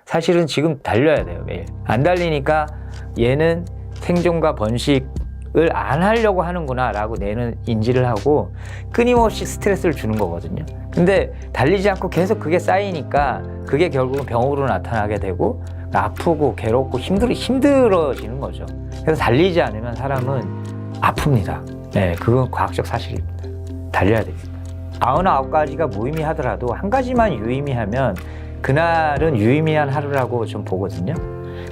사실은 지금 달려야 돼요, 매일. 안 달리니까 얘는 생존과 번식을 안 하려고 하는구나 라고 뇌는 인지를 하고 끊임없이 스트레스를 주는 거거든요. 근데 달리지 않고 계속 그게 쌓이니까 그게 결국은 병으로 나타나게 되고 아프고 괴롭고 힘들어지는 거죠. 그래서 달리지 않으면 사람은 아픕니다. 네, 그건 과학적 사실입니다. 달려야 됩니다. 99가지가 무의미하더라도 한 가지만 유의미하면 그날은 유의미한 하루라고 좀 보거든요.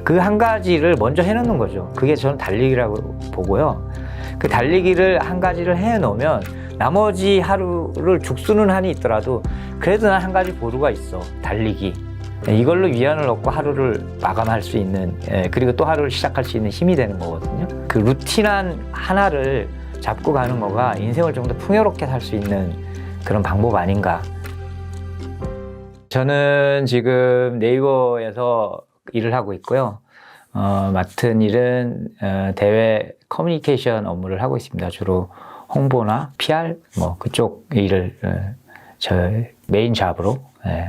그 한 가지를 먼저 해놓는 거죠. 그게 저는 달리기라고 보고요. 그 달리기를 한 가지를 해놓으면 나머지 하루를 죽수는 한이 있더라도 그래도 난 한 가지 보루가 있어. 달리기. 이걸로 위안을 얻고 하루를 마감할 수 있는, 그리고 또 하루를 시작할 수 있는 힘이 되는 거거든요. 그 루틴한 하나를 잡고 가는 거가 인생을 좀 더 풍요롭게 살 수 있는 그런 방법 아닌가. 저는 지금 네이버에서 일을 하고 있고요. 맡은 일은 대외 커뮤니케이션 업무를 하고 있습니다. 주로 홍보나 PR 그쪽 일을 저 메인 잡으로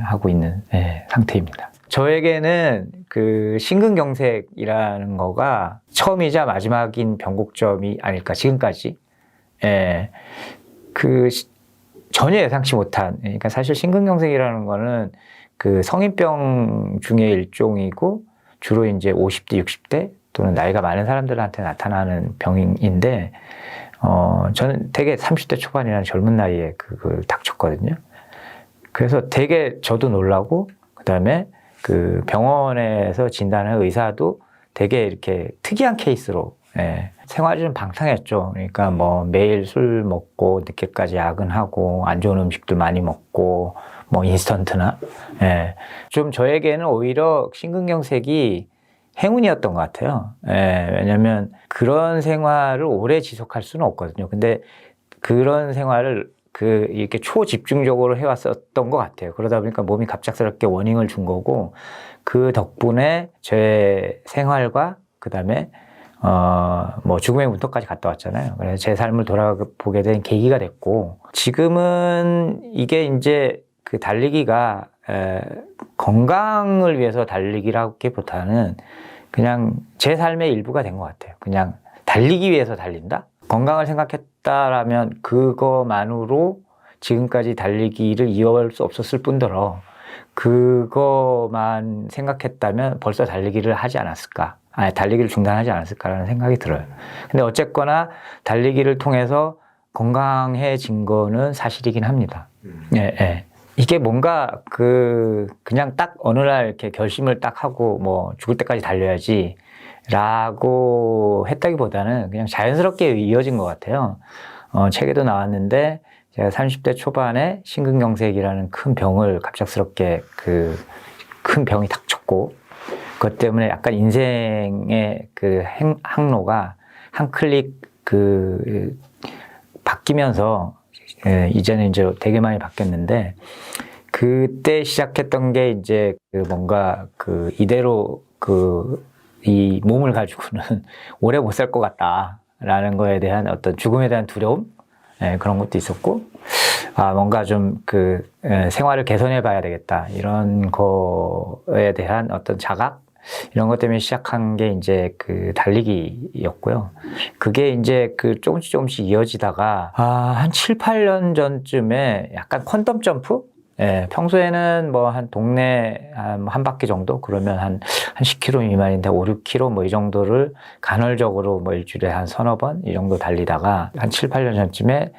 하고 있는 상태입니다. 저에게는 그 심근경색이라는 거가 처음이자 마지막인 변곡점이 아닐까, 지금까지. 전혀 예상치 못한, 그러니까 사실 심근경색이라는 거는 그 성인병 중의 일종이고 주로 이제 50대, 60대 또는 나이가 많은 사람들한테 나타나는 병인데, 저는 되게 30대 초반이라는 젊은 나이에 그걸 닥쳤거든요. 그래서 되게 저도 놀라고, 그 다음에 그 병원에서 진단한 의사도 되게 이렇게 특이한 케이스로, 생활이 좀 방탕했죠. 그러니까 뭐 매일 술 먹고 늦게까지 야근하고 안 좋은 음식들 많이 먹고 뭐 인스턴트나, 좀 저에게는 오히려 심근경색이 행운이었던 것 같아요. 왜냐면 그런 생활을 오래 지속할 수는 없거든요. 근데 그런 생활을 이렇게 초집중적으로 해왔었던 것 같아요. 그러다 보니까 몸이 갑작스럽게 워닝을 준 거고, 그 덕분에 제 생활과 그 다음에 죽음의 문턱까지 갔다 왔잖아요. 그래서 제 삶을 돌아보게 된 계기가 됐고, 지금은 이게 이제 그 달리기가 건강을 위해서 달리기라기보다는 그냥 제 삶의 일부가 된 것 같아요. 그냥 달리기 위해서 달린다? 건강을 생각했다라면 그거만으로 지금까지 달리기를 이어갈 수 없었을 뿐더러 그거만 생각했다면 벌써 달리기를 하지 않았을까? 달리기를 중단하지 않았을까라는 생각이 들어요. 근데 어쨌거나 달리기를 통해서 건강해진 거는 사실이긴 합니다. 이게 뭔가 그냥 딱 어느 날 이렇게 결심을 딱 하고 뭐 죽을 때까지 달려야지 라고 했다기보다는 그냥 자연스럽게 이어진 것 같아요. 책에도 나왔는데 제가 30대 초반에 심근경색이라는 큰 병을 갑작스럽게 큰 병이 닥쳤고, 그것 때문에 약간 인생의 항로가 한 클릭 바뀌면서, 이제는 이제 되게 많이 바뀌었는데, 그때 시작했던 게 이제 뭔가 이대로 이 몸을 가지고는 오래 못 살 것 같다라는 거에 대한 어떤 죽음에 대한 두려움? 그런 것도 있었고, 뭔가 좀 생활을 개선해 봐야 되겠다. 이런 거에 대한 어떤 자각? 이런 것 때문에 시작한 게 이제 달리기였고요. 그게 이제 조금씩 이어지다가, 한 7, 8년 전쯤에 약간 퀀텀 점프? 평소에는 뭐 한 동네 한 바퀴 정도? 그러면 한 10km 미만인데 5, 6km 뭐 이 정도를 간헐적으로 뭐 일주일에 한 서너 번 이 정도 달리다가 한 7, 8년 전쯤에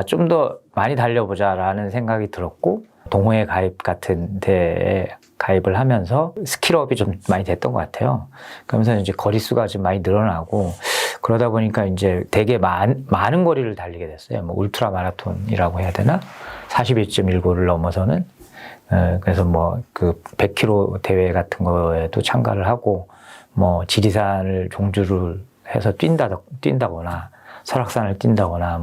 좀 더 많이 달려보자라는 생각이 들었고, 동호회 가입 같은 데에 가입을 하면서 스킬업이 좀 많이 됐던 것 같아요. 그러면서 이제 거리수가 좀 많이 늘어나고, 그러다 보니까 이제 되게 많은 거리를 달리게 됐어요. 뭐 울트라 마라톤이라고 해야 되나? 42.19를 넘어서는. 그래서 100km 대회 같은 거에도 참가를 하고, 지리산을 종주를 해서 뛴다거나, 설악산을 뛴다거나,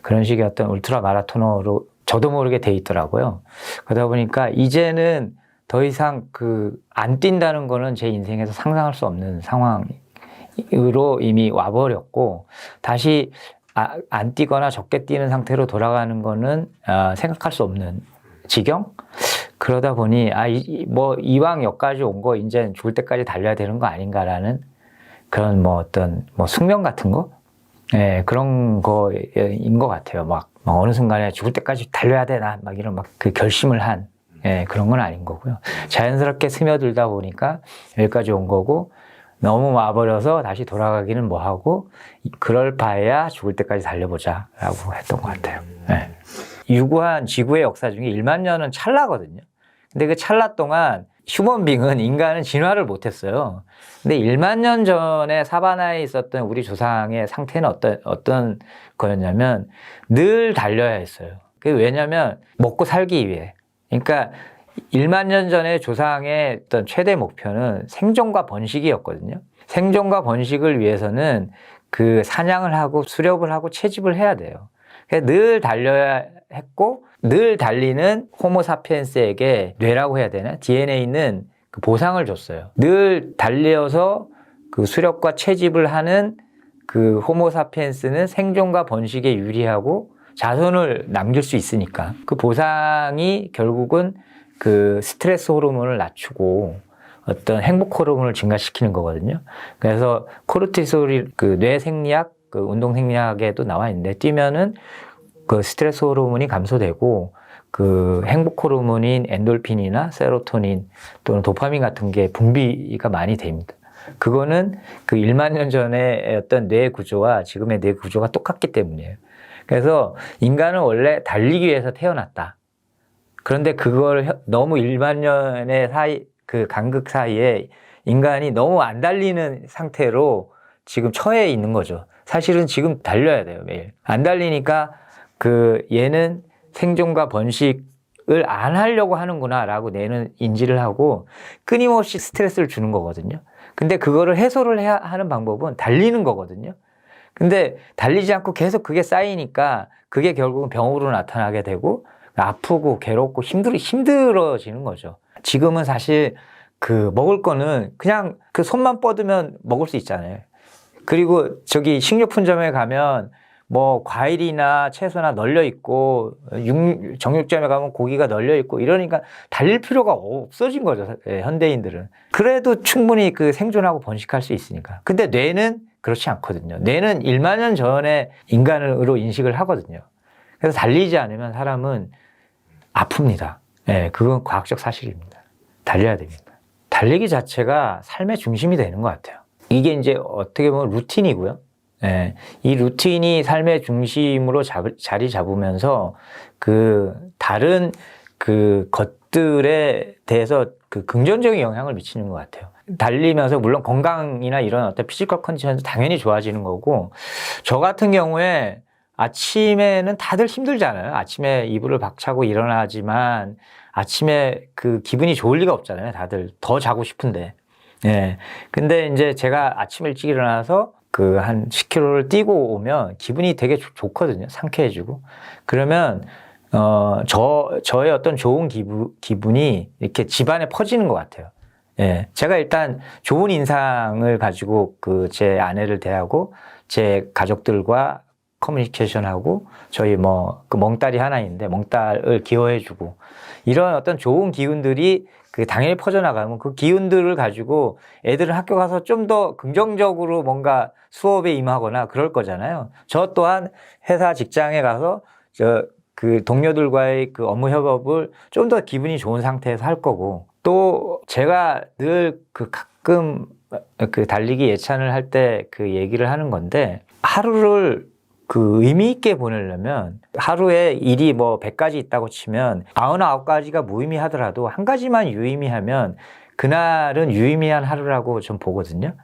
그런 식의 어떤 울트라 마라토너로 저도 모르게 돼 있더라고요. 그러다 보니까 이제는 더 이상 안 뛴다는 거는 제 인생에서 상상할 수 없는 상황으로 이미 와버렸고, 다시 안 뛰거나 적게 뛰는 상태로 돌아가는 거는 생각할 수 없는 지경? 그러다 보니 뭐 이왕 여기까지 온 거 이제 죽을 때까지 달려야 되는 거 아닌가라는 그런 뭐 어떤 뭐 숙명 같은 거, 예, 그런 거인 것 같아요. 막 어느 순간에 죽을 때까지 달려야 되나 막 이런 막 그 결심을 한, 예, 그런 건 아닌 거고요. 자연스럽게 스며들다 보니까 여기까지 온 거고, 너무 와버려서 다시 돌아가기는 뭐하고, 그럴 바에야 죽을 때까지 달려보자라고 했던 것 같아요. 예. 유구한 지구의 역사 중에 1만 년은 찰나거든요. 근데 그 찰나 동안 휴먼빙은, 인간은 진화를 못했어요. 근데 1만 년 전에 사바나에 있었던 우리 조상의 상태는 어떤 거였냐면 늘 달려야 했어요. 그게 왜냐면 먹고 살기 위해. 그러니까 1만 년 전에 조상의 어떤 최대 목표는 생존과 번식이었거든요. 생존과 번식을 위해서는 그 사냥을 하고 수렵을 하고 채집을 해야 돼요. 그래서 늘 달려야 했고, 늘 달리는 호모사피엔스에게 뇌라고 해야 되나? DNA는 그 보상을 줬어요. 늘 달려서 그 수렵과 채집을 하는 그 호모사피엔스는 생존과 번식에 유리하고 자손을 남길 수 있으니까. 그 보상이 결국은 그 스트레스 호르몬을 낮추고 어떤 행복 호르몬을 증가시키는 거거든요. 그래서 코르티솔이 그 뇌 생리학, 그 운동 생리학에도 나와 있는데, 뛰면은 그 스트레스 호르몬이 감소되고 그 행복 호르몬인 엔돌핀이나 세로토닌 또는 도파민 같은 게 분비가 많이 됩니다. 그거는 그 1만 년 전의 어떤 뇌 구조와 지금의 뇌 구조가 똑같기 때문이에요. 그래서 인간은 원래 달리기 위해서 태어났다. 그런데 그걸 너무 1만 년의 사이, 그 간극 사이에 인간이 너무 안 달리는 상태로 지금 처해 있는 거죠. 사실은 지금 달려야 돼요, 매일. 안 달리니까 그 얘는 생존과 번식을 안 하려고 하는구나 라고 뇌는 인지를 하고 끊임없이 스트레스를 주는 거거든요. 근데 그거를 해소를 해야 하는 방법은 달리는 거거든요. 근데 달리지 않고 계속 그게 쌓이니까 그게 결국은 병으로 나타나게 되고 아프고 괴롭고 힘들어지는 거죠. 지금은 사실 그 먹을 거는 그냥 그 손만 뻗으면 먹을 수 있잖아요. 그리고 저기 식료품점에 가면 뭐 과일이나 채소나 널려 있고, 정육점에 가면 고기가 널려 있고 이러니까 달릴 필요가 없어진 거죠, 현대인들은. 그래도 충분히 그 생존하고 번식할 수 있으니까. 근데 뇌는 그렇지 않거든요. 뇌는 1만 년 전에 인간으로 인식을 하거든요. 그래서 달리지 않으면 사람은 아픕니다. 네, 그건 과학적 사실입니다. 달려야 됩니다. 달리기 자체가 삶의 중심이 되는 것 같아요. 이게 이제 어떻게 보면 루틴이고요. 예, 이 루틴이 삶의 중심으로 자리 잡으면서 그 다른 그 것들에 대해서 그 긍정적인 영향을 미치는 것 같아요. 달리면서 물론 건강이나 이런 어떤 피지컬 컨디션도 당연히 좋아지는 거고, 저 같은 경우에 아침에는 다들 힘들잖아요. 아침에 이불을 박차고 일어나지만 아침에 그 기분이 좋을 리가 없잖아요. 다들 더 자고 싶은데. 예. 근데 이제 제가 아침 일찍 일어나서 그 한 10km를 뛰고 오면 기분이 되게 좋거든요. 상쾌해지고. 그러면, 저의 어떤 좋은 기분이 이렇게 집안에 퍼지는 것 같아요. 예. 제가 일단 좋은 인상을 가지고 그 제 아내를 대하고 제 가족들과 커뮤니케이션하고 저희 뭐 그 멍딸이 하나 있는데 멍딸을 기여해주고 이런 어떤 좋은 기운들이 그 당연히 퍼져나가면 그 기운들을 가지고 애들은 학교 가서 좀 더 긍정적으로 뭔가 수업에 임하거나 그럴 거잖아요. 저 또한 회사 직장에 가서 그 동료들과의 그 업무 협업을 좀 더 기분이 좋은 상태에서 할 거고, 또 제가 늘 그 가끔 그 달리기 예찬을 할 때 그 얘기를 하는 건데, 하루를 그 의미 있게 보내려면 하루에 일이 뭐 100가지 있다고 치면 99가지가 무의미하더라도 한 가지만 유의미하면 그날은 유의미한 하루라고 좀 보거든요.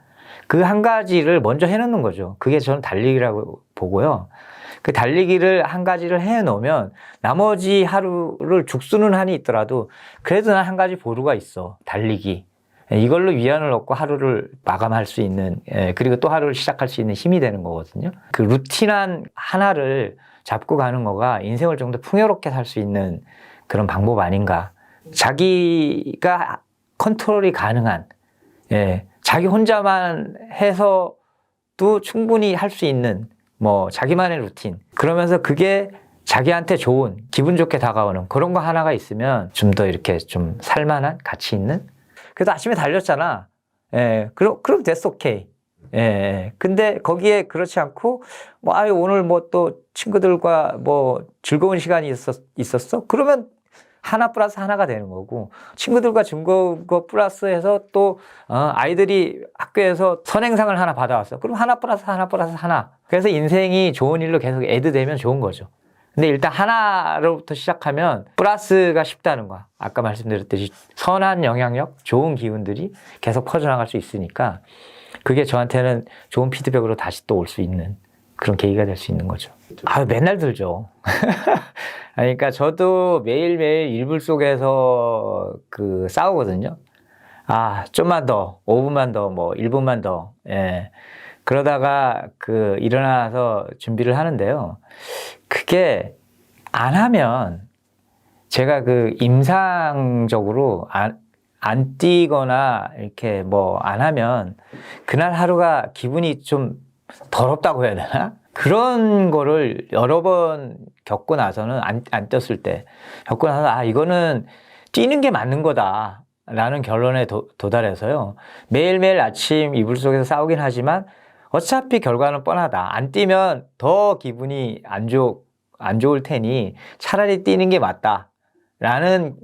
그 한 가지를 먼저 해놓는 거죠. 그게 저는 달리기라고 보고요. 그 달리기를 한 가지를 해놓으면 나머지 하루를 죽수는 한이 있더라도 그래도 난 한 가지 보루가 있어. 달리기. 이걸로 위안을 얻고 하루를 마감할 수 있는, 그리고 또 하루를 시작할 수 있는 힘이 되는 거거든요. 그 루틴한 하나를 잡고 가는 거가 인생을 좀 더 풍요롭게 살 수 있는 그런 방법 아닌가. 자기가 컨트롤이 가능한, 자기 혼자만 해서도 충분히 할 수 있는 뭐 자기만의 루틴. 그러면서 그게 자기한테 좋은, 기분 좋게 다가오는 그런 거 하나가 있으면 좀 더 이렇게 좀 살만한, 가치 있는? 그래도 아침에 달렸잖아. 예, 그럼 됐어, 오케이. 예, 근데 거기에 그렇지 않고, 뭐, 아유, 오늘 뭐 또 친구들과 뭐 즐거운 시간이 있었어? 그러면 하나 플러스 하나가 되는 거고, 친구들과 즐거운 거 플러스해서 또, 아이들이 학교에서 선행상을 하나 받아왔어. 그럼 하나 플러스 하나 플러스 하나. 그래서 인생이 좋은 일로 계속 애드되면 좋은 거죠. 근데 일단 하나로부터 시작하면 플러스가 쉽다는 거야. 아까 말씀드렸듯이 선한 영향력, 좋은 기운들이 계속 퍼져나갈 수 있으니까 그게 저한테는 좋은 피드백으로 다시 또 올 수 있는 그런 계기가 될 수 있는 거죠. 아, 맨날 들죠. 그러니까 저도 매일매일 일불 속에서 싸우거든요. 아, 좀만 더, 5분만 더, 뭐 1분만 더. 예. 그러다가 일어나서 준비를 하는데요. 그게 안 하면 제가 임상적으로 안 뛰거나 이렇게 뭐 안 하면 그날 하루가 기분이 좀 더럽다고 해야 되나? 그런 거를 여러 번 겪고 나서는 안 뛰었을 때 겪고 나서 아, 이거는 뛰는 게 맞는 거다 라는 결론에 도달해서요. 매일매일 아침 이불 속에서 싸우긴 하지만 어차피 결과는 뻔하다. 안 뛰면 더 기분이 안 좋을 테니 차라리 뛰는 게 맞다. 라는,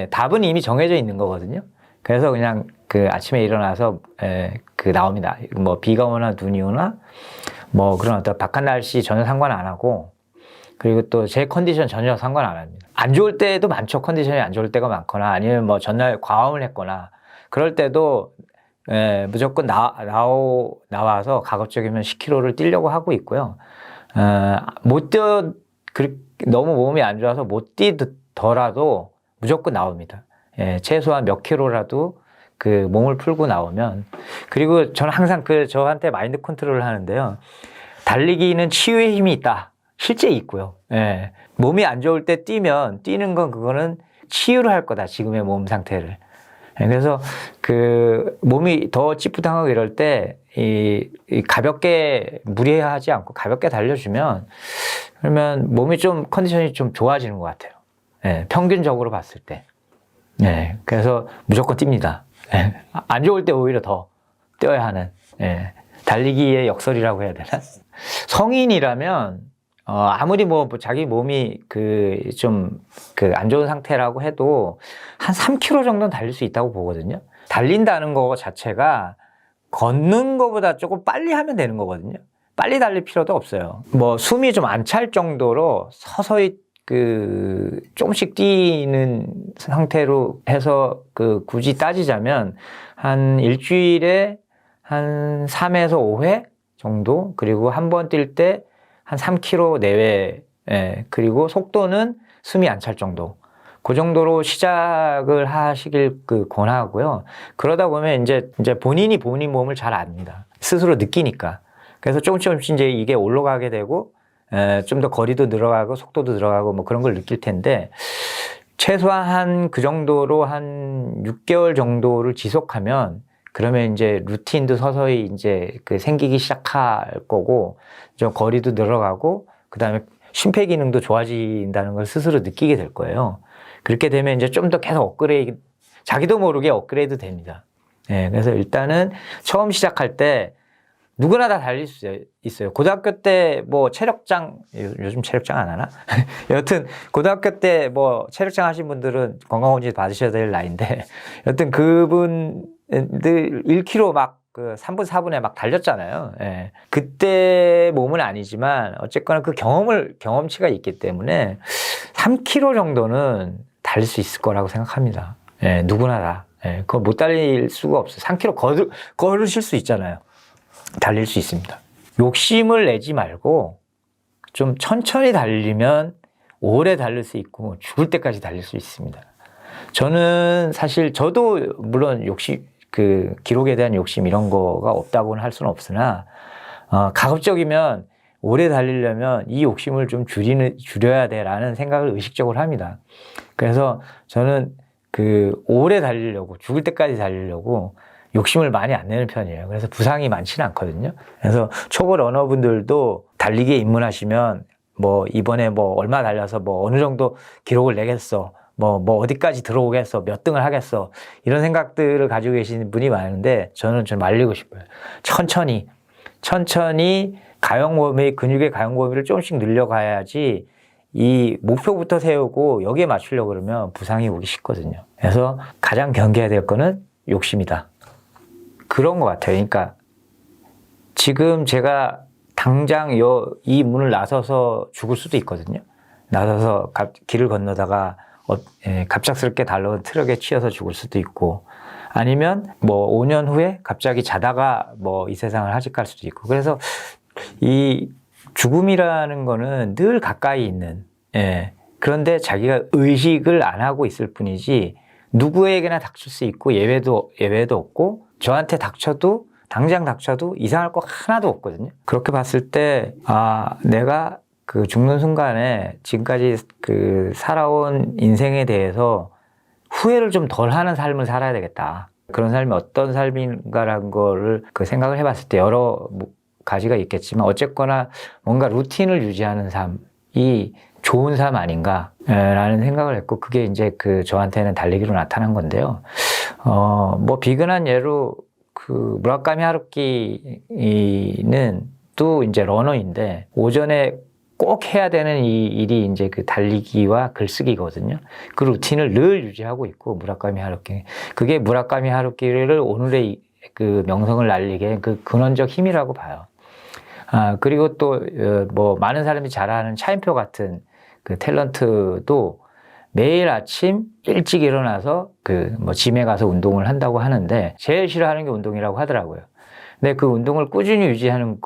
답은 이미 정해져 있는 거거든요. 그래서 그냥 아침에 일어나서, 나옵니다. 뭐 비가 오나 눈이 오나, 뭐 그런 어떤 바깥 날씨 전혀 상관 안 하고, 그리고 또 제 컨디션 전혀 상관 안 합니다. 안 좋을 때도 많죠. 컨디션이 안 좋을 때가 많거나, 아니면 뭐 전날 과음을 했거나, 그럴 때도 무조건 나와서 가급적이면 10km를 뛰려고 하고 있고요. 너무 몸이 안 좋아서 못 뛰더라도 무조건 나옵니다. 최소한 몇 킬로라도 몸을 풀고 나오면. 그리고 저는 항상 저한테 마인드 컨트롤을 하는데요. 달리기는 치유의 힘이 있다. 실제 있고요. 몸이 안 좋을 때 뛰는 건 그거는 치유를 할 거다. 지금의 몸 상태를. 그래서 몸이 더 찌뿌당하고 이럴 때 가볍게 무리하지 않고 가볍게 달려주면 그러면 몸이 좀 컨디션이 좀 좋아지는 것 같아요. 평균적으로 봤을 때. 그래서 무조건 뜁니다. 안 좋을 때 오히려 더 뛰어야 하는 달리기의 역설이라고 해야 되나? 성인이라면 아무리 뭐 자기 몸이 좀 안 좋은 상태라고 해도 한 3km 정도는 달릴 수 있다고 보거든요. 달린다는 거 자체가 걷는 거보다 조금 빨리 하면 되는 거거든요. 빨리 달릴 필요도 없어요. 뭐 숨이 좀 안 찰 정도로 서서히 조금씩 뛰는 상태로 해서 굳이 따지자면 한 일주일에 한 3에서 5회 정도, 그리고 한 번 뛸 때 한 3km 내외, 그리고 속도는 숨이 안 찰 정도. 그 정도로 시작을 하시길 권하고요. 그러다 보면 이제 본인이 본인 몸을 잘 압니다. 스스로 느끼니까. 그래서 조금씩 이제 이게 올라가게 되고, 좀 더 거리도 늘어가고 속도도 늘어가고 뭐 그런 걸 느낄 텐데, 최소한 그 정도로 한 6개월 정도를 지속하면, 그러면 이제 루틴도 서서히 이제 생기기 시작할 거고, 좀 거리도 늘어가고, 그 다음에 심폐기능도 좋아진다는 걸 스스로 느끼게 될 거예요. 그렇게 되면 이제 좀 더 계속 자기도 모르게 업그레이드 됩니다. 그래서 일단은 처음 시작할 때 누구나 다 달릴 수 있어요. 고등학교 때 뭐 체력장, 요즘 체력장 안 하나? 여튼 고등학교 때 뭐 체력장 하신 분들은 건강검진 받으셔야 될 나이인데, 여튼 그분들 1km 막 3분, 4분에 막 달렸잖아요. 그때 몸은 아니지만 어쨌거나 경험치가 있기 때문에 3km 정도는 달릴 수 있을 거라고 생각합니다. 누구나 다. 그거 못 달릴 수가 없어요. 3km 걸으실 수 있잖아요. 달릴 수 있습니다. 욕심을 내지 말고 좀 천천히 달리면 오래 달릴 수 있고 죽을 때까지 달릴 수 있습니다. 저도 물론 기록에 대한 욕심 이런 거가 없다고는 할 수는 없으나, 가급적이면 오래 달리려면 이 욕심을 좀 줄여야 돼라는 생각을 의식적으로 합니다. 그래서 저는 오래 달리려고, 죽을 때까지 달리려고 욕심을 많이 안 내는 편이에요. 그래서 부상이 많지는 않거든요. 그래서 초보 러너분들도 달리기에 입문하시면 뭐 이번에 뭐 얼마 달려서 뭐 어느 정도 기록을 내겠어. 뭐 어디까지 들어오겠어. 몇 등을 하겠어. 이런 생각들을 가지고 계시는 분이 많은데 저는 좀 말리고 싶어요. 천천히 가용 범위, 근육의 가용 범위를 조금씩 늘려가야지 이 목표부터 세우고 여기에 맞추려고 그러면 부상이 오기 쉽거든요. 그래서 가장 경계해야 될 거는 욕심이다. 그런 것 같아요. 그러니까 지금 제가 당장 이 문을 나서서 죽을 수도 있거든요. 나서서 길을 건너다가 갑작스럽게 달려온 트럭에 치여서 죽을 수도 있고, 아니면 뭐 5년 후에 갑자기 자다가 뭐 이 세상을 하직할 수도 있고. 그래서 이 죽음이라는 거는 늘 가까이 있는, 그런데 자기가 의식을 안 하고 있을 뿐이지 누구에게나 닥칠 수 있고 예외도 없고, 저한테 당장 닥쳐도 이상할 거 하나도 없거든요. 그렇게 봤을 때 내가 그 죽는 순간에 지금까지 그 살아온 인생에 대해서 후회를 좀 덜 하는 삶을 살아야 되겠다. 그런 삶이 어떤 삶인가라는 거를 그 생각을 해봤을 때 여러 가지가 있겠지만 어쨌거나 뭔가 루틴을 유지하는 삶이 좋은 삶 아닌가라는 생각을 했고, 그게 이제 그 저한테는 달리기로 나타난 건데요. 뭐 비근한 예로 그 무라카미 하루키는 또 이제 러너인데 오전에 꼭 해야 되는 이 일이 이제 그 달리기와 글쓰기거든요. 그 루틴을 늘 유지하고 있고, 무라카미 하루키. 그게 무라카미 하루키를 오늘의 그 명성을 날리게 그 근원적 힘이라고 봐요. 그리고 또 뭐 많은 사람이 잘 아는 차인표 같은 그 탤런트도 매일 아침 일찍 일어나서 그 뭐 짐에 가서 운동을 한다고 하는데 제일 싫어하는 게 운동이라고 하더라고요. 근데 그 운동을 꾸준히 유지하는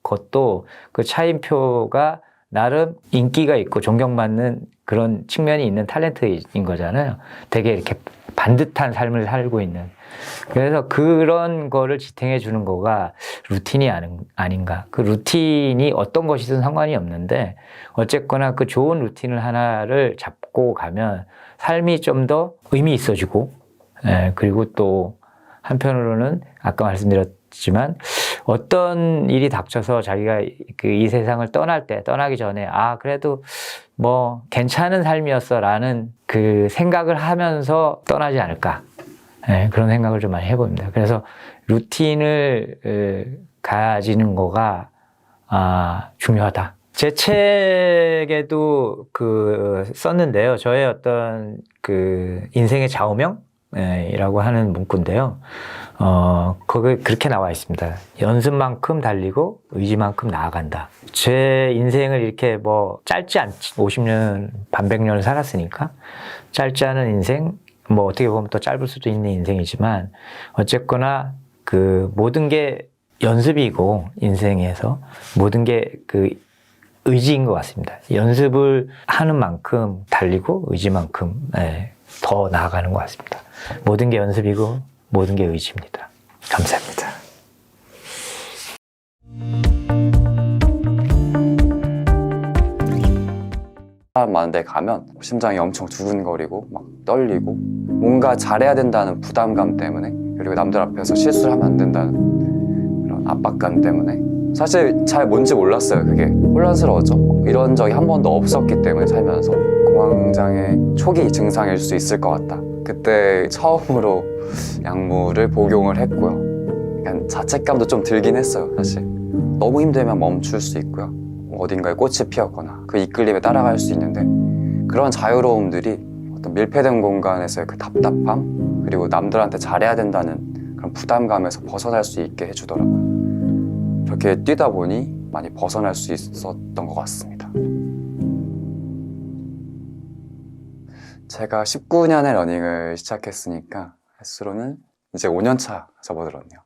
것도 그 차인표가 나름 인기가 있고 존경받는 그런 측면이 있는 탤런트인 거잖아요. 되게 이렇게 반듯한 삶을 살고 있는. 그래서 그런 거를 지탱해 주는 거가 루틴이 아닌가. 그 루틴이 어떤 것이든 상관이 없는데 어쨌거나 그 좋은 루틴을 하나를 잡고 가면 삶이 좀 더 의미 있어지고, 그리고 또 한편으로는 아까 말씀드렸지만 어떤 일이 닥쳐서 자기가 그 이 세상을 떠나기 전에 그래도 뭐 괜찮은 삶이었어라는 그 생각을 하면서 떠나지 않을까. 그런 생각을 좀 많이 해봅니다. 그래서 루틴을 가지는 거가 중요하다. 제 책에도 썼는데요. 저의 어떤 그 인생의 좌우명이라고 하는 문구인데요. 거기 그렇게 나와 있습니다. 연습만큼 달리고 의지만큼 나아간다. 제 인생을 이렇게 뭐 짧지 않지, 50년, 반백년을 살았으니까 짧지 않은 인생, 뭐 어떻게 보면 또 짧을 수도 있는 인생이지만 어쨌거나 그 모든 게 연습이고, 인생에서 모든 게 그 의지인 것 같습니다. 연습을 하는 만큼 달리고 의지만큼 더 나아가는 것 같습니다. 모든 게 연습이고 모든 게 의지입니다. 감사합니다. 사람 많은 데 가면 심장이 엄청 두근거리고 막 떨리고 뭔가 잘해야 된다는 부담감 때문에, 그리고 남들 앞에서 실수를 하면 안 된다는 그런 압박감 때문에 사실 잘 뭔지 몰랐어요. 그게 혼란스러웠죠. 이런 적이 한 번도 없었기 때문에 살면서 공황장애 초기 증상일 수 있을 것 같다. 그때 처음으로 약물을 복용을 했고요. 약간 자책감도 좀 들긴 했어요. 사실 너무 힘들면 멈출 수 있고요, 어딘가에 꽃이 피었거나 그 이끌림에 따라갈 수 있는데, 그런 자유로움들이 어떤 밀폐된 공간에서의 그 답답함, 그리고 남들한테 잘해야 된다는 그런 부담감에서 벗어날 수 있게 해주더라고요. 그렇게 뛰다 보니 많이 벗어날 수 있었던 것 같습니다. 제가 19년에 러닝을 시작했으니까 횟수로는 이제 5년차 접어들었네요.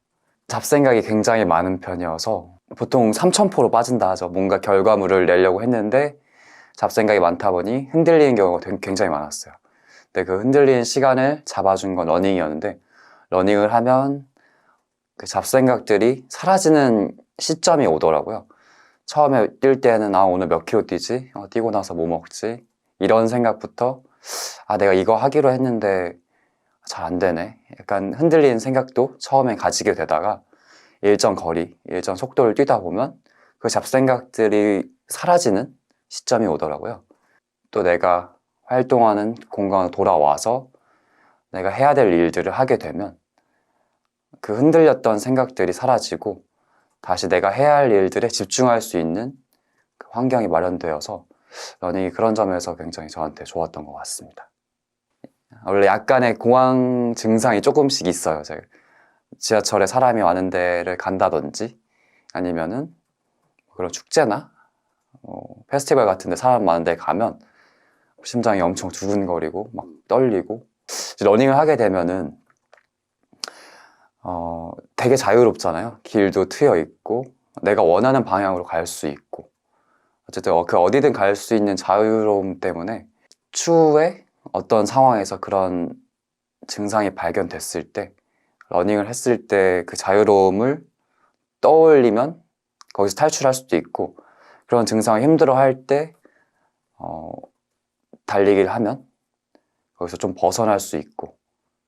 잡생각이 굉장히 많은 편이어서 보통 3000%로 빠진다 하죠. 뭔가 결과물을 내려고 했는데 잡생각이 많다 보니 흔들리는 경우가 굉장히 많았어요. 근데 그 흔들리는 시간을 잡아준 건 러닝이었는데, 러닝을 하면 그 잡생각들이 사라지는 시점이 오더라고요. 처음에 뛸 때는 오늘 몇 킬로 뛰지? 뛰고 나서 뭐 먹지? 이런 생각부터 내가 이거 하기로 했는데 잘 안 되네. 약간 흔들리는 생각도 처음에 가지게 되다가 일정 거리, 일정 속도를 뛰다 보면 그 잡생각들이 사라지는 시점이 오더라고요. 또 내가 활동하는 공간으로 돌아와서 내가 해야 될 일들을 하게 되면 그 흔들렸던 생각들이 사라지고 다시 내가 해야 할 일들에 집중할 수 있는 그 환경이 마련되어서 러닝이 그런 점에서 굉장히 저한테 좋았던 것 같습니다. 원래 약간의 공황 증상이 조금씩 있어요. 제가 지하철에 사람이 많은 데를 간다든지 아니면은 그런 축제나 페스티벌 같은 데 사람 많은 데 가면 심장이 엄청 두근거리고 막 떨리고 러닝을 하게 되면은 되게 자유롭잖아요. 길도 트여 있고 내가 원하는 방향으로 갈 수 있고 어쨌든 그 어디든 갈 수 있는 자유로움 때문에 추후에 어떤 상황에서 그런 증상이 발견됐을 때 러닝을 했을 때 그 자유로움을 떠올리면 거기서 탈출할 수도 있고 그런 증상을 힘들어할 때 달리기를 하면 거기서 좀 벗어날 수 있고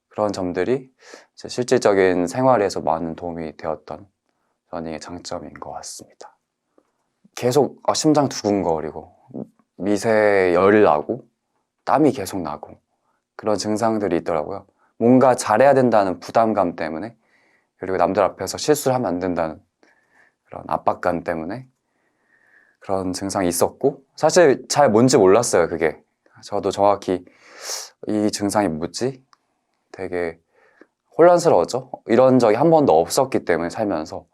그런 점들이 이제 실질적인 생활에서 많은 도움이 되었던 러닝의 장점인 것 같습니다. 계속 심장 두근거리고 미세 열이 나고 땀이 계속 나고 그런 증상들이 있더라고요. 뭔가 잘해야 된다는 부담감 때문에 그리고 남들 앞에서 실수를 하면 안 된다는 그런 압박감 때문에 그런 증상이 있었고 사실 잘 뭔지 몰랐어요. 그게 저도 정확히 이 증상이 뭐지? 되게 혼란스러웠죠. 이런 적이 한 번도 없었기 때문에 살면서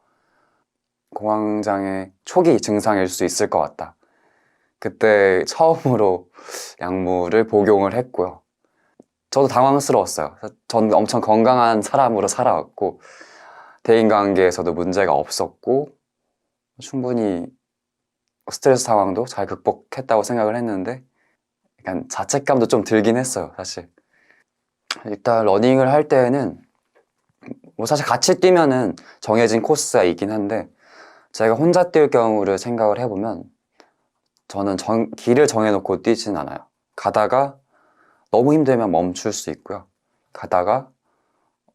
공황장애 초기 증상일 수 있을 것 같다. 그때 처음으로 약물을 복용을 했고요. 저도 당황스러웠어요. 전 엄청 건강한 사람으로 살아왔고 대인관계에서도 문제가 없었고 충분히 스트레스 상황도 잘 극복했다고 생각을 했는데 약간 자책감도 좀 들긴 했어요. 사실 일단 러닝을 할 때에는 뭐 사실 같이 뛰면은 정해진 코스가 있긴 한데 제가 혼자 뛸 경우를 생각을 해보면 저는 길을 정해놓고 뛰진 않아요. 가다가 너무 힘들면 멈출 수 있고요. 가다가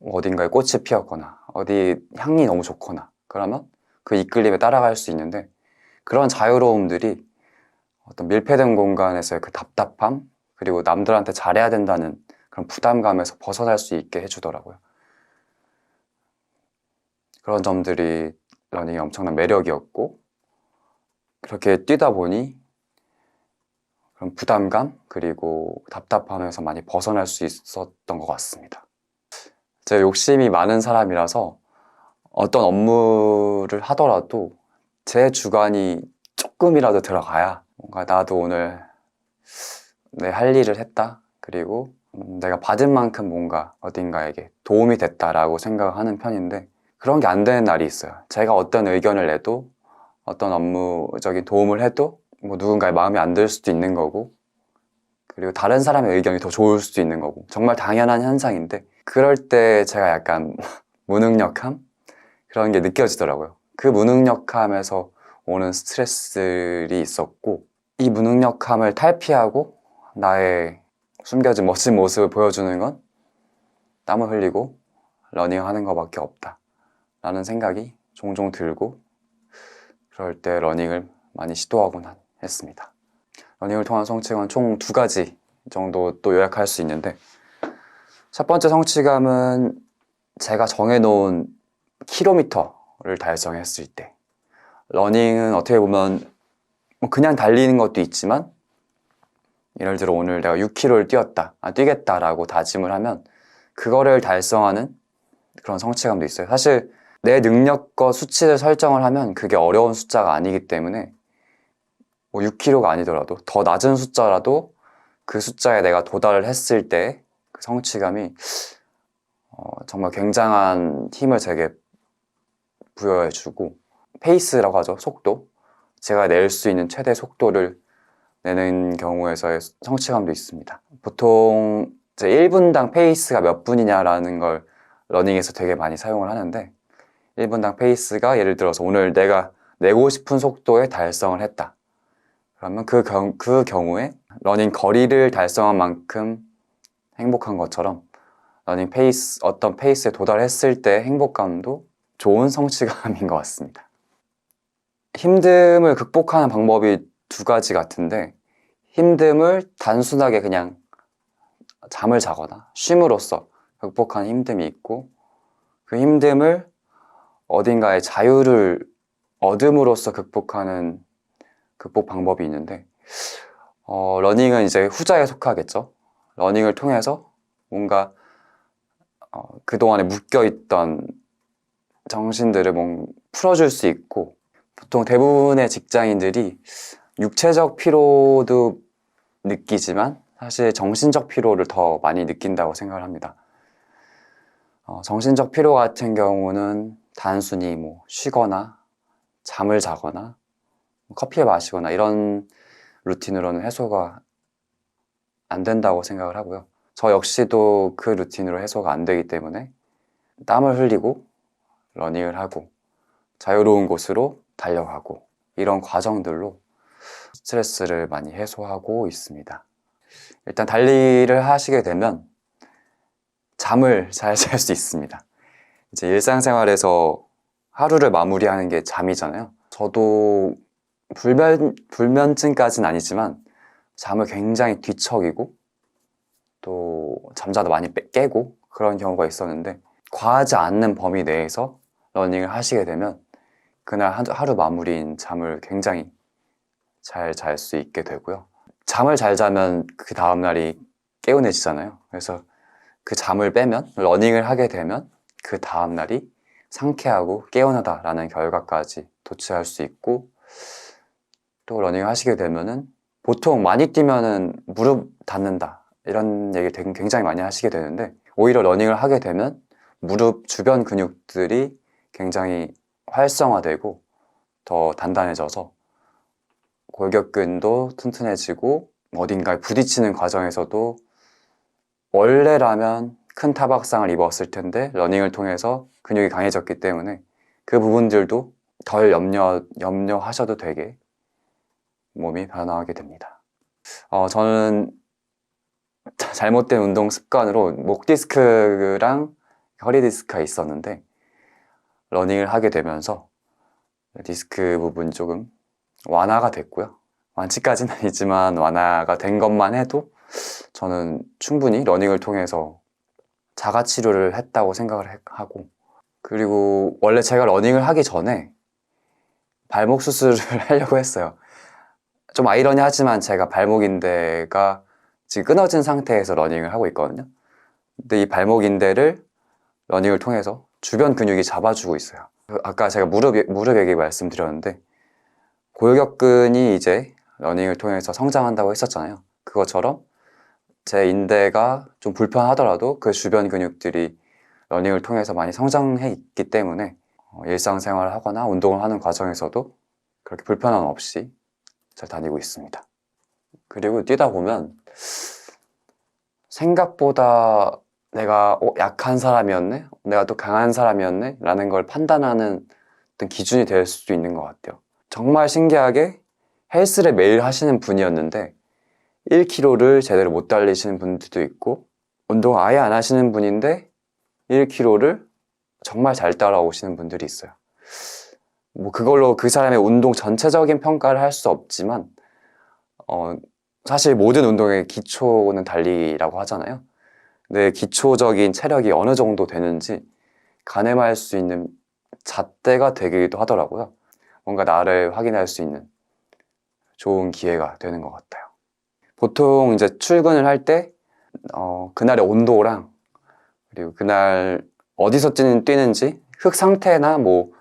어딘가에 꽃이 피었거나 어디 향이 너무 좋거나 그러면 그 이끌림에 따라갈 수 있는데 그런 자유로움들이 어떤 밀폐된 공간에서의 그 답답함 그리고 남들한테 잘해야 된다는 그런 부담감에서 벗어날 수 있게 해주더라고요. 그런 점들이 러닝의 엄청난 매력이었고 그렇게 뛰다 보니 그런 부담감 그리고 답답함에서 많이 벗어날 수 있었던 것 같습니다. 제가 욕심이 많은 사람이라서 어떤 업무를 하더라도 제 주관이 조금이라도 들어가야 뭔가 나도 오늘 내 할 일을 했다 그리고 내가 받은 만큼 뭔가 어딘가에게 도움이 됐다라고 생각하는 편인데 그런 게 안 되는 날이 있어요. 제가 어떤 의견을 내도 어떤 업무적인 도움을 해도 뭐 누군가의 마음에 안 들 수도 있는 거고 그리고 다른 사람의 의견이 더 좋을 수도 있는 거고 정말 당연한 현상인데 그럴 때 제가 약간 무능력함? 그런 게 느껴지더라고요. 그 무능력함에서 오는 스트레스들이 있었고 이 무능력함을 탈피하고 나의 숨겨진 멋진 모습을 보여주는 건 땀을 흘리고 러닝하는 것밖에 없다 라는 생각이 종종 들고 그럴 때 러닝을 많이 시도하곤 했습니다. 러닝을 통한 성취감은 총 2가지 정도 또 요약할 수 있는데 첫 번째 성취감은 제가 정해놓은 킬로미터를 달성했을 때 러닝은 어떻게 보면 그냥 달리는 것도 있지만 예를 들어 오늘 내가 6km를 뛰겠다라고 다짐을 하면 그거를 달성하는 그런 성취감도 있어요. 사실 내 능력과 수치를 설정을 하면 그게 어려운 숫자가 아니기 때문에 뭐 6km가 아니더라도 더 낮은 숫자라도 그 숫자에 내가 도달을 했을 때 그 성취감이 정말 굉장한 힘을 제게 부여해주고 페이스라고 하죠. 속도 제가 낼 수 있는 최대 속도를 내는 경우에서의 성취감도 있습니다. 보통 이제 1분당 페이스가 몇 분이냐라는 걸 러닝에서 되게 많이 사용을 하는데 1분당 페이스가 예를 들어서 오늘 내가 내고 싶은 속도에 달성을 했다. 그러면 그 경우에 러닝 거리를 달성한 만큼 행복한 것처럼 러닝 페이스, 어떤 페이스에 도달했을 때 행복감도 좋은 성취감인 것 같습니다. 힘듦을 극복하는 방법이 두 가지 같은데, 힘듦을 단순하게 그냥 잠을 자거나 쉼으로써 극복한 힘듦이 있고, 그 힘듦을 어딘가에 자유를 얻음으로써 극복하는 극복 방법이 있는데, 러닝은 이제 후자에 속하겠죠. 러닝을 통해서 뭔가 그동안에 묶여있던 정신들을 풀어줄 수 있고, 보통 대부분의 직장인들이 육체적 피로도 느끼지만 사실 정신적 피로를 더 많이 느낀다고 생각을 합니다. 정신적 피로 같은 경우는 단순히 쉬거나 잠을 자거나 커피를 마시거나 이런 루틴으로는 해소가 안 된다고 생각을 하고요. 저 역시도 그 루틴으로 해소가 안 되기 때문에 땀을 흘리고 러닝을 하고 자유로운 곳으로 달려가고 이런 과정들로 스트레스를 많이 해소하고 있습니다. 일단 달리기를 하시게 되면 잠을 잘 잘 수 있습니다. 이제 일상생활에서 하루를 마무리하는 게 잠이잖아요. 저도 불면증까지는 아니지만 잠을 굉장히 뒤척이고 또 잠자다 많이 깨고 그런 경우가 있었는데, 과하지 않는 범위 내에서 러닝을 하시게 되면 그날 하루 마무리인 잠을 굉장히 잘 잘 수 있게 되고요. 잠을 잘 자면 그 다음날이 개운해지잖아요. 그래서 그 잠을 빼면, 러닝을 하게 되면 그 다음날이 상쾌하고 개운하다라는 결과까지 도취할 수 있고, 또 러닝을 하시게 되면은 보통 많이 뛰면은 무릎 닿는다 이런 얘기 굉장히 많이 하시게 되는데, 오히려 러닝을 하게 되면 무릎 주변 근육들이 굉장히 활성화되고 더 단단해져서 골격근도 튼튼해지고, 어딘가에 부딪히는 과정에서도 원래라면 큰 타박상을 입었을 텐데 러닝을 통해서 근육이 강해졌기 때문에 그 부분들도 덜 염려하셔도 되게 몸이 변화하게 됩니다. 저는 잘못된 운동 습관으로 목 디스크랑 허리 디스크가 있었는데, 러닝을 하게 되면서 디스크 부분 조금 완화가 됐고요. 완치까지는 아니지만 완화가 된 것만 해도 저는 충분히 러닝을 통해서 자가치료를 했다고 생각을 하고, 그리고 원래 제가 러닝을 하기 전에 발목 수술을 하려고 했어요. 좀 아이러니하지만 제가 발목인대가 지금 끊어진 상태에서 러닝을 하고 있거든요. 근데 이 발목인대를 러닝을 통해서 주변 근육이 잡아주고 있어요. 아까 제가 무릎 얘기 말씀드렸는데, 골격근이 이제 러닝을 통해서 성장한다고 했었잖아요. 그것처럼 제 인대가 좀 불편하더라도 그 주변 근육들이 러닝을 통해서 많이 성장해 있기 때문에 일상생활을 하거나 운동을 하는 과정에서도 그렇게 불편함 없이 잘 다니고 있습니다. 그리고 뛰다 보면 생각보다 내가 약한 사람이었네? 내가 또 강한 사람이었네? 라는 걸 판단하는 어떤 기준이 될 수도 있는 것 같아요. 정말 신기하게 헬스를 매일 하시는 분이었는데 1km를 제대로 못 달리시는 분들도 있고, 운동 아예 안 하시는 분인데 1km를 정말 잘 따라오시는 분들이 있어요. 그걸로 그 사람의 운동 전체적인 평가를 할 수 없지만 사실 모든 운동의 기초는 달리기라고 하잖아요. 근데 기초적인 체력이 어느 정도 되는지 가늠할 수 있는 잣대가 되기도 하더라고요. 뭔가 나를 확인할 수 있는 좋은 기회가 되는 것 같아요. 보통 이제 출근을 할 때 그날의 온도랑 그리고 그날 어디서 뛰는지 흙 상태나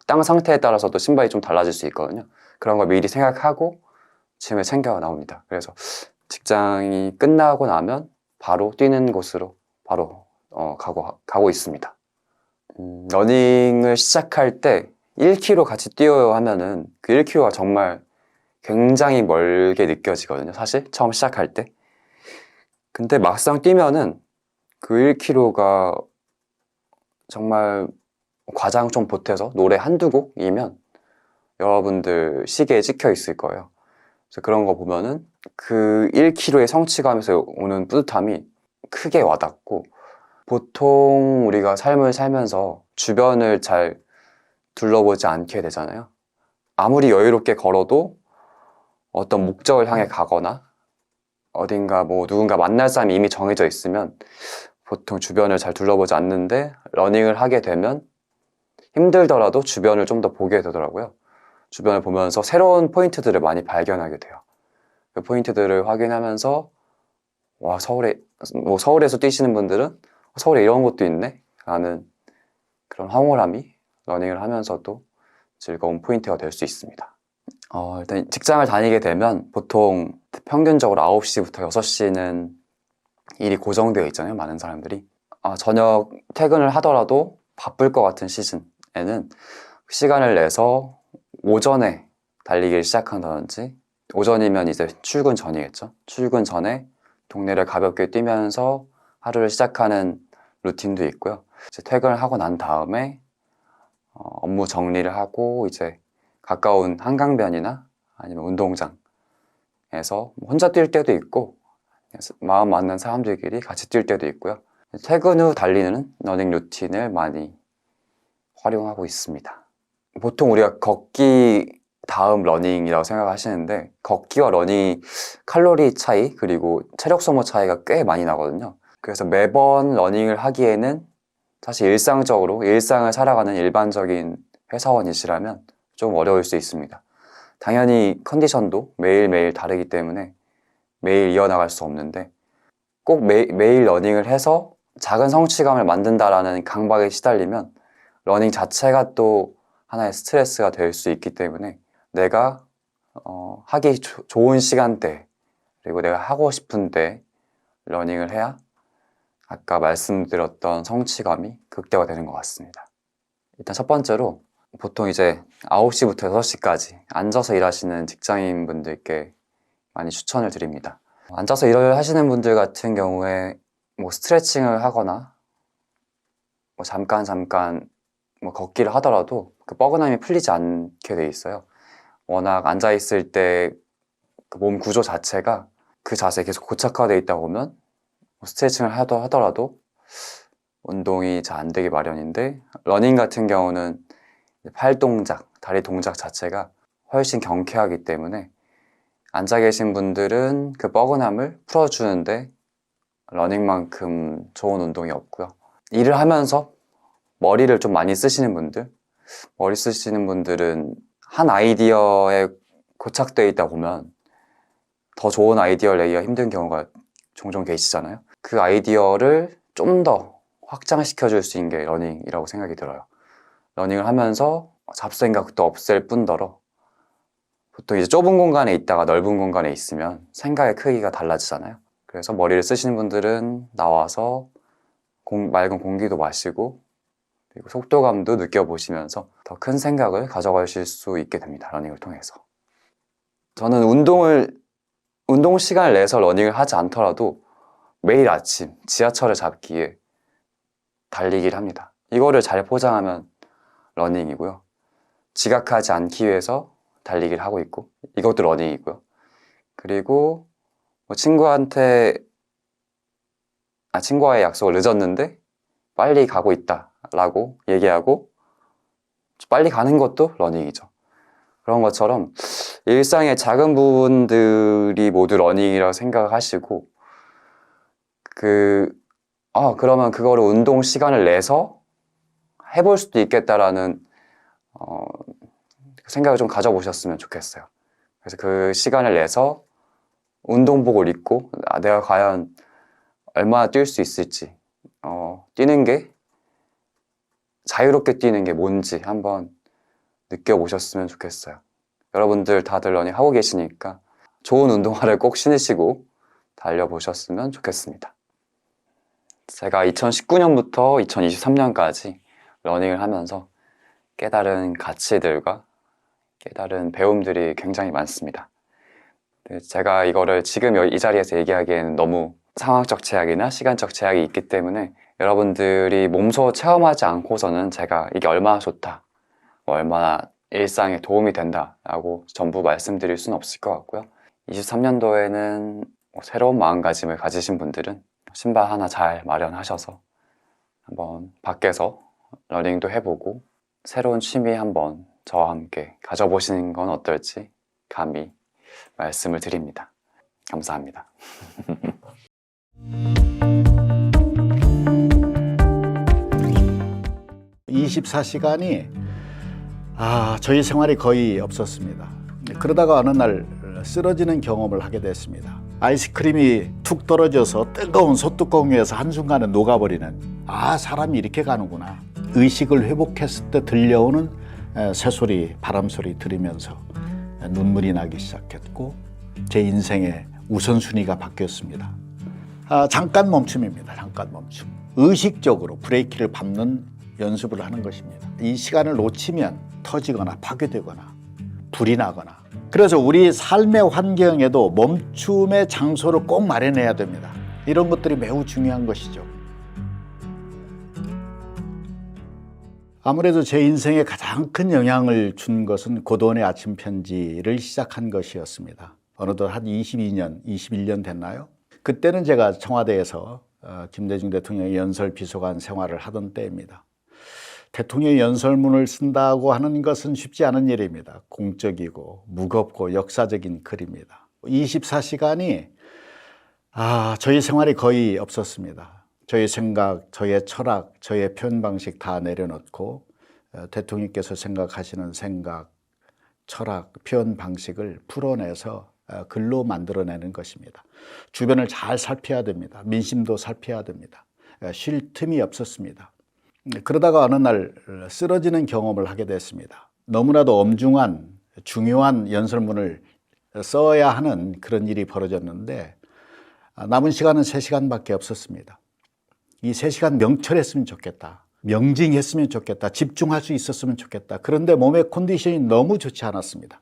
땅 상태에 따라서도 신발이 좀 달라질 수 있거든요. 그런 걸 미리 생각하고 짐을 챙겨 나옵니다. 그래서 직장이 끝나고 나면 바로 뛰는 곳으로 바로 가고 있습니다. 러닝을 시작할 때 1km 같이 뛰어요 하면은 그 1km가 정말 굉장히 멀게 느껴지거든요. 사실 처음 시작할 때. 근데 막상 뛰면은 그 1km가 정말 과장 좀 보태서 노래 한두 곡이면 여러분들 시계에 찍혀 있을 거예요. 그래서 그런 거 보면은 그 1km의 성취감에서 오는 뿌듯함이 크게 와닿고, 보통 우리가 삶을 살면서 주변을 잘 둘러보지 않게 되잖아요. 아무리 여유롭게 걸어도 어떤 목적을 향해 가거나 어딘가 뭐 누군가 만날 사람이 이미 정해져 있으면 보통 주변을 잘 둘러보지 않는데 러닝을 하게 되면 힘들더라도 주변을 좀 더 보게 되더라고요. 주변을 보면서 새로운 포인트들을 많이 발견하게 돼요. 그 포인트들을 확인하면서 와, 서울에서 뛰시는 분들은 서울에 이런 것도 있네? 라는 그런 황홀함이 러닝을 하면서도 즐거운 포인트가 될 수 있습니다. 일단 직장을 다니게 되면 보통 평균적으로 9시부터 6시는 일이 고정되어 있잖아요. 많은 사람들이. 저녁 퇴근을 하더라도 바쁠 것 같은 시즌에는 시간을 내서 오전에 달리기를 시작한다든지, 오전이면 이제 출근 전이겠죠. 출근 전에 동네를 가볍게 뛰면서 하루를 시작하는 루틴도 있고요. 이제 퇴근을 하고 난 다음에 업무 정리를 하고 이제 가까운 한강변이나 아니면 운동장에서 혼자 뛸 때도 있고 마음 맞는 사람들끼리 같이 뛸 때도 있고요. 퇴근 후 달리는 러닝 루틴을 많이 활용하고 있습니다. 보통 우리가 걷기 다음 러닝이라고 생각하시는데 걷기와 러닝이 칼로리 차이 그리고 체력 소모 차이가 꽤 많이 나거든요. 그래서 매번 러닝을 하기에는 사실 일상을 살아가는 일반적인 회사원이시라면 좀 어려울 수 있습니다. 당연히 컨디션도 매일매일 다르기 때문에 매일 이어나갈 수 없는데 꼭 매일 러닝을 해서 작은 성취감을 만든다라는 강박에 시달리면 러닝 자체가 또 하나의 스트레스가 될 수 있기 때문에 내가 하기 좋은 시간대 그리고 내가 하고 싶은 때 러닝을 해야 아까 말씀드렸던 성취감이 극대화되는 것 같습니다. 일단 첫 번째로 보통 이제 9시부터 6시까지 앉아서 일하시는 직장인분들께 많이 추천을 드립니다. 앉아서 일을 하시는 분들 같은 경우에 뭐 스트레칭을 하거나 뭐 잠깐 뭐 걷기를 하더라도 그 뻐근함이 풀리지 않게 돼 있어요. 워낙 앉아있을 때 그 몸 구조 자체가 그 자세에 계속 고착화되어 있다 보면 뭐 스트레칭을 하더라도 운동이 잘 안 되기 마련인데 러닝 같은 경우는 팔 동작, 다리 동작 자체가 훨씬 경쾌하기 때문에 앉아 계신 분들은 그 뻐근함을 풀어주는데 러닝만큼 좋은 운동이 없고요. 일을 하면서 머리를 좀 많이 쓰시는 분들은 한 아이디어에 고착되어 있다 보면 더 좋은 아이디어를 내기가 힘든 경우가 종종 계시잖아요. 그 아이디어를 좀 더 확장시켜 줄 수 있는 게 러닝이라고 생각이 들어요. 러닝을 하면서 잡생각도 없앨 뿐더러 보통 이제 좁은 공간에 있다가 넓은 공간에 있으면 생각의 크기가 달라지잖아요. 그래서 머리를 쓰시는 분들은 나와서 맑은 공기도 마시고 그리고 속도감도 느껴보시면서 더 큰 생각을 가져가실 수 있게 됩니다. 러닝을 통해서. 저는 운동 시간을 내서 러닝을 하지 않더라도 매일 아침 지하철을 잡기 위해 달리기를 합니다. 이거를 잘 포장하면 러닝이고요. 지각하지 않기 위해서 달리기를 하고 있고 이것도 러닝이고요. 그리고 뭐 친구와의 약속을 늦었는데 빨리 가고 있다 라고 얘기하고 빨리 가는 것도 러닝이죠. 그런 것처럼 일상의 작은 부분들이 모두 러닝이라고 생각하시고 그러면 그거를 운동 시간을 내서 해볼 수도 있겠다라는 생각을 좀 가져보셨으면 좋겠어요. 그래서 그 시간을 내서 운동복을 입고 내가 과연 얼마나 뛸 수 있을지 자유롭게 뛰는 게 뭔지 한번 느껴보셨으면 좋겠어요. 여러분들 다들 러닝 하고 계시니까 좋은 운동화를 꼭 신으시고 달려보셨으면 좋겠습니다. 제가 2019년부터 2023년까지 러닝을 하면서 깨달은 가치들과 깨달은 배움들이 굉장히 많습니다. 제가 이거를 지금 이 자리에서 얘기하기에는 너무 상황적 제약이나 시간적 제약이 있기 때문에 여러분들이 몸소 체험하지 않고서는 제가 이게 얼마나 좋다, 얼마나 일상에 도움이 된다라고 전부 말씀드릴 수는 없을 것 같고요. 23년도에는 새로운 마음가짐을 가지신 분들은 신발 하나 잘 마련하셔서 한번 밖에서 러닝도 해보고 새로운 취미 한번 저와 함께 가져보시는 건 어떨지 감히 말씀을 드립니다. 감사합니다. 24시간이 저희 생활이 거의 없었습니다. 그러다가 어느 날 쓰러지는 경험을 하게 됐습니다. 아이스크림이 툭 떨어져서 뜨거운 소뚜껑 위에서 한순간에 녹아버리는 사람이 이렇게 가는구나. 의식을 회복했을 때 들려오는 새소리, 바람소리 들으면서 눈물이 나기 시작했고 제 인생의 우선순위가 바뀌었습니다. 잠깐 멈춤입니다. 잠깐 멈춤. 의식적으로 브레이크를 밟는 연습을 하는 것입니다. 이 시간을 놓치면 터지거나 파괴되거나 불이 나거나. 그래서 우리 삶의 환경에도 멈춤의 장소를 꼭 마련해야 됩니다. 이런 것들이 매우 중요한 것이죠. 아무래도 제 인생에 가장 큰 영향을 준 것은 고도원의 아침 편지를 시작한 것이었습니다. 어느덧 한 22년, 21년 됐나요? 그때는 제가 청와대에서 김대중 대통령의 연설 비서관 생활을 하던 때입니다. 대통령의 연설문을 쓴다고 하는 것은 쉽지 않은 일입니다. 공적이고 무겁고 역사적인 글입니다. 24시간이 저희 생활이 거의 없었습니다. 저의 생각, 저의 철학, 저의 표현 방식 다 내려놓고 대통령께서 생각하시는 생각, 철학, 표현 방식을 풀어내서 글로 만들어내는 것입니다. 주변을 잘 살펴야 됩니다. 민심도 살펴야 됩니다. 쉴 틈이 없었습니다. 그러다가 어느 날 쓰러지는 경험을 하게 됐습니다. 너무나도 엄중한 중요한 연설문을 써야 하는 그런 일이 벌어졌는데 남은 시간은 3시간밖에 없었습니다. 이 3시간 명철했으면 좋겠다. 명징했으면 좋겠다. 집중할 수 있었으면 좋겠다. 그런데 몸의 컨디션이 너무 좋지 않았습니다.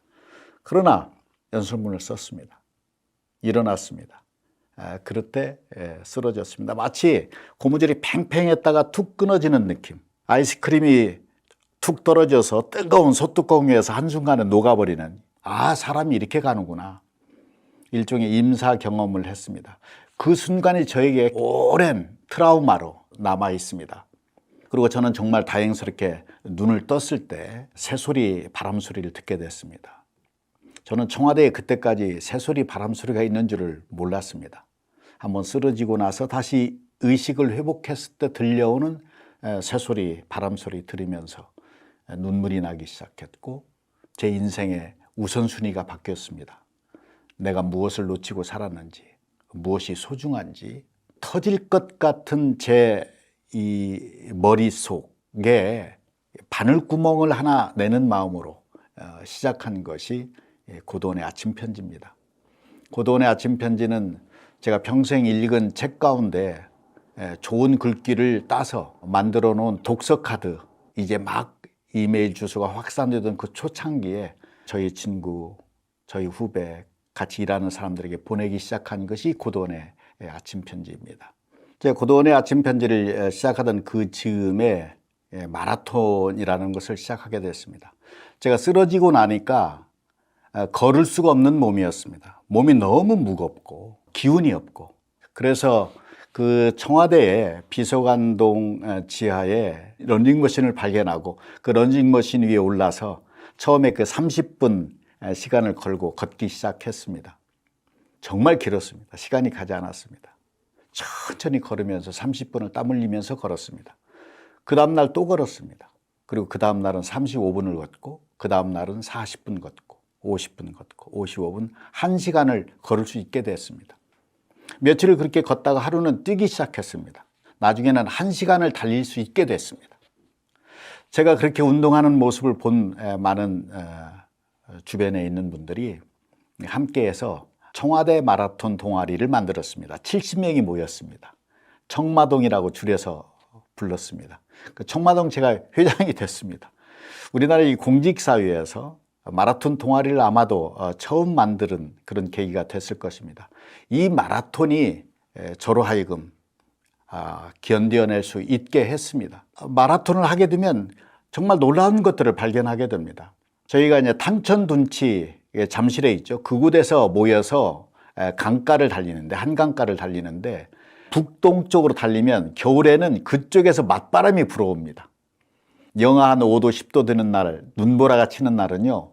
그러나 연설문을 썼습니다. 일어났습니다. 그럴 때 쓰러졌습니다. 마치 고무줄이 팽팽했다가 툭 끊어지는 느낌. 아이스크림이 툭 떨어져서 뜨거운 소뚜껑 위에서 한순간에 녹아버리는 사람이 이렇게 가는구나. 일종의 임사 경험을 했습니다. 그 순간이 저에게 오랜 트라우마로 남아 있습니다. 그리고 저는 정말 다행스럽게 눈을 떴을 때 새소리, 바람소리를 듣게 됐습니다. 저는 청와대에 그때까지 새소리, 바람소리가 있는 줄을 몰랐습니다. 한번 쓰러지고 나서 다시 의식을 회복했을 때 들려오는 새소리, 바람소리 들으면서 눈물이 나기 시작했고 제 인생의 우선순위가 바뀌었습니다. 내가 무엇을 놓치고 살았는지, 무엇이 소중한지, 터질 것 같은 제 이 머릿속에 바늘구멍을 하나 내는 마음으로 시작한 것이 고도원의 아침 편지입니다. 고도원의 아침 편지는 제가 평생 읽은 책 가운데 좋은 글귀를 따서 만들어 놓은 독서 카드, 이제 막 이메일 주소가 확산되던 그 초창기에 저희 친구, 저희 후배, 같이 일하는 사람들에게 보내기 시작한 것이 고도원의 아침 편지입니다. 제가 고도원의 아침 편지를 시작하던 그 즈음에 마라톤이라는 것을 시작하게 됐습니다. 제가 쓰러지고 나니까 걸을 수가 없는 몸이었습니다. 몸이 너무 무겁고 기운이 없고. 그래서 그 청와대의 비서관동 지하에 런닝머신을 발견하고 그 런닝머신 위에 올라서 처음에 그 30분 시간을 걸고 걷기 시작했습니다. 정말 길었습니다. 시간이 가지 않았습니다. 천천히 걸으면서 30분을 땀 흘리면서 걸었습니다. 그 다음 날 또 걸었습니다. 그리고 그 다음 날은 35분을 걷고 그 다음 날은 40분 걷고 50분 걷고 55분, 1시간을 걸을 수 있게 됐습니다. 며칠을 그렇게 걷다가 하루는 뛰기 시작했습니다. 나중에는 1시간을 달릴 수 있게 됐습니다. 제가 그렇게 운동하는 모습을 본 많은 주변에 있는 분들이 함께해서 청와대 마라톤 동아리를 만들었습니다. 70명이 모였습니다. 청마동이라고 줄여서 불렀습니다. 그 청마동 제가 회장이 됐습니다. 우리나라 이 공직사회에서 마라톤 동아리를 아마도 처음 만드는 그런 계기가 됐을 것입니다. 이 마라톤이 저로 하여금 견뎌낼 수 있게 했습니다. 마라톤을 하게 되면 정말 놀라운 것들을 발견하게 됩니다. 저희가 이제 탄천둔치 잠실에 있죠. 그곳에서 모여서 강가를 달리는데, 한강가를 달리는데 북동쪽으로 달리면 겨울에는 그쪽에서 맞바람이 불어옵니다. 영하 한 5도, 10도 되는 날, 눈보라가 치는 날은요,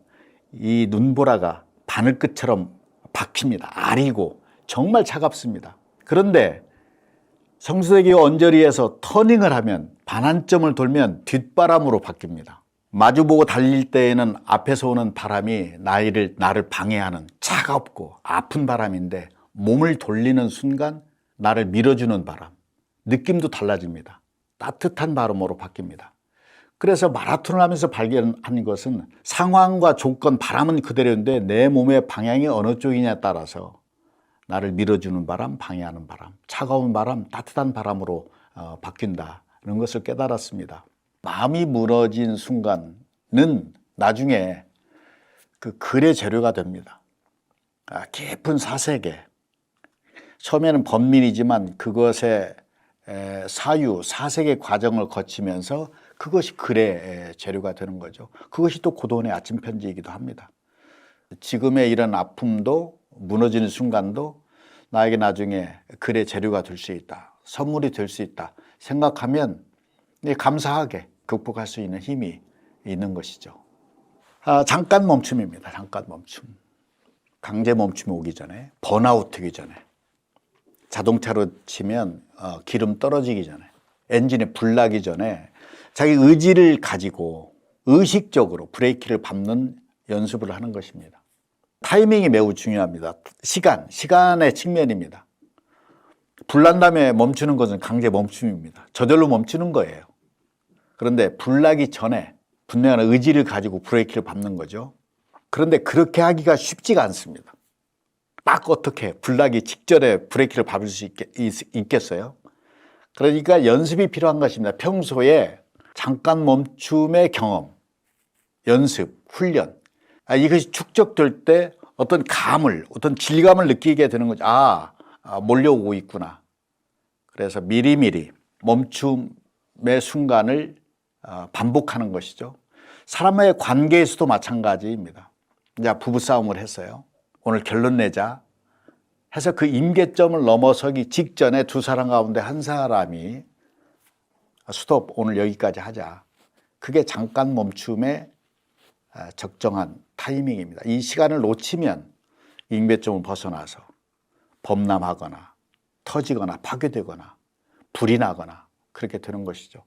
이 눈보라가 바늘끝처럼 박힙니다. 아리고 정말 차갑습니다. 그런데 성수대교 언저리에서 터닝을 하면 반환점을 돌면 뒷바람으로 바뀝니다. 마주보고 달릴 때에는 앞에서 오는 바람이 나를 방해하는 차갑고 아픈 바람인데 몸을 돌리는 순간 나를 밀어주는 바람, 느낌도 달라집니다. 따뜻한 바람으로 바뀝니다. 그래서 마라톤을 하면서 발견한 것은 상황과 조건, 바람은 그대로인데 내 몸의 방향이 어느 쪽이냐에 따라서 나를 밀어주는 바람, 방해하는 바람, 차가운 바람, 따뜻한 바람으로 바뀐다는 것을 깨달았습니다. 마음이 무너진 순간은 나중에 그 글의 재료가 됩니다. 깊은 사색에 처음에는 번민이지만 그것의 사유, 사색의 과정을 거치면서 그것이 글의 재료가 되는 거죠. 그것이 또 고도원의 아침 편지이기도 합니다. 지금의 이런 아픔도 무너지는 순간도 나에게 나중에 글의 재료가 될 수 있다, 선물이 될 수 있다 생각하면 감사하게 극복할 수 있는 힘이 있는 것이죠. 잠깐 멈춤입니다. 잠깐 멈춤. 강제 멈춤이 오기 전에, 번아웃이기 전에, 자동차로 치면 기름 떨어지기 전에, 엔진에 불 나기 전에 자기 의지를 가지고 의식적으로 브레이크를 밟는 연습을 하는 것입니다. 타이밍이 매우 중요합니다. 시간의 측면입니다. 불난 다음에 멈추는 것은 강제 멈춤입니다. 저절로 멈추는 거예요. 그런데 불나기 전에 분명한 의지를 가지고 브레이크를 밟는 거죠. 그런데 그렇게 하기가 쉽지가 않습니다. 딱 어떻게 불나기 직전에 브레이크를 밟을 수 있겠어요? 그러니까 연습이 필요한 것입니다. 평소에 잠깐 멈춤의 경험, 연습, 훈련, 이것이 축적될 때 어떤 어떤 질감을 느끼게 되는 거죠. 몰려오고 있구나. 그래서 미리미리 멈춤의 순간을 반복하는 것이죠. 사람의 관계에서도 마찬가지입니다. 이제 부부싸움을 했어요. 오늘 결론 내자 해서 그 임계점을 넘어서기 직전에 두 사람 가운데 한 사람이 스톱, 오늘 여기까지 하자. 그게 잠깐 멈춤의 적정한 타이밍입니다. 이 시간을 놓치면 임계점을 벗어나서 범람하거나 터지거나 파괴되거나 불이 나거나 그렇게 되는 것이죠.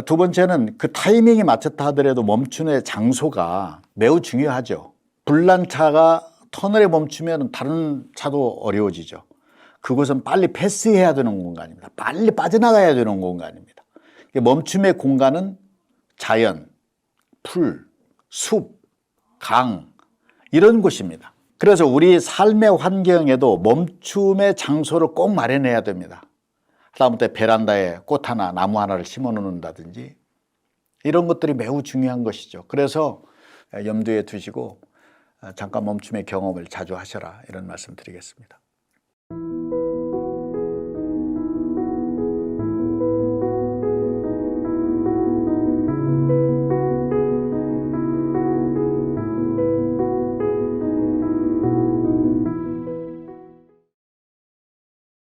두 번째는 그 타이밍이 맞췄다 하더라도 멈추는 장소가 매우 중요하죠. 불난 차가 터널에 멈추면 다른 차도 어려워지죠. 그곳은 빨리 패스해야 되는 공간입니다. 빨리 빠져나가야 되는 공간입니다. 멈춤의 공간은 자연, 풀, 숲, 강 이런 곳입니다. 그래서 우리 삶의 환경에도 멈춤의 장소를 꼭 마련해야 됩니다. 하다못해 베란다에 꽃 하나, 나무 하나를 심어 놓는다든지 이런 것들이 매우 중요한 것이죠. 그래서 염두에 두시고 잠깐 멈춤의 경험을 자주 하셔라 이런 말씀 드리겠습니다.